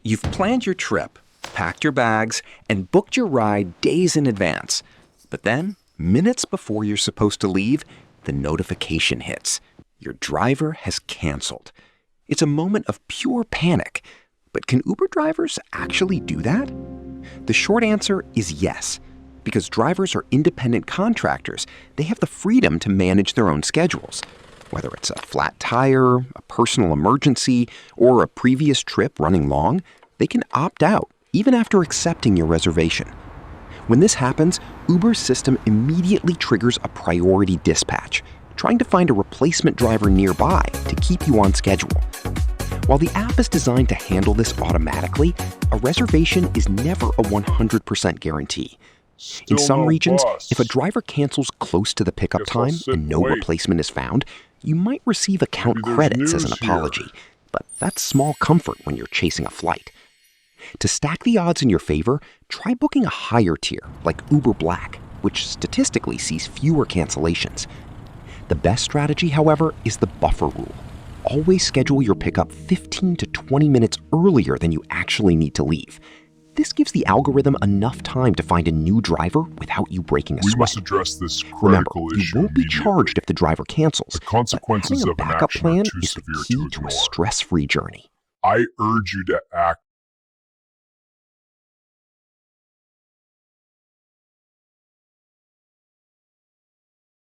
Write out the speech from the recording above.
You've planned your trip, packed your bags, and booked your ride days in advance. But then, minutes before you're supposed to leave, the notification hits. Your driver has canceled. It's a moment of pure panic. But can Uber drivers actually do that? The short answer is yes. Because drivers are independent contractors, they have the freedom to manage their own schedules. Whether it's a flat tire, a personal emergency, or a previous trip running long, they can opt out, even after accepting your reservation. When this happens, Uber's system immediately triggers a priority dispatch, trying to find a replacement driver nearby to keep you on schedule. While the app is designed to handle this automatically, a reservation is never a 100% guarantee. In some regions, if a driver cancels close to the pickup time and no replacement is found, you might receive account credits as an apology, but that's small comfort when you're chasing a flight. To stack the odds in your favor, try booking a higher tier, like Uber Black, which statistically sees fewer cancellations. The best strategy, however, is the buffer rule. Always schedule your pickup 15 to 20 minutes earlier than you actually need to leave. This gives the algorithm enough time to find a new driver without you breaking a sweat. We must address this Remember, critical you issue won't be charged if the driver cancels. The consequences but of an having a backup action plan are too is the severe key to to a ignore. stress-free journey. I urge you to act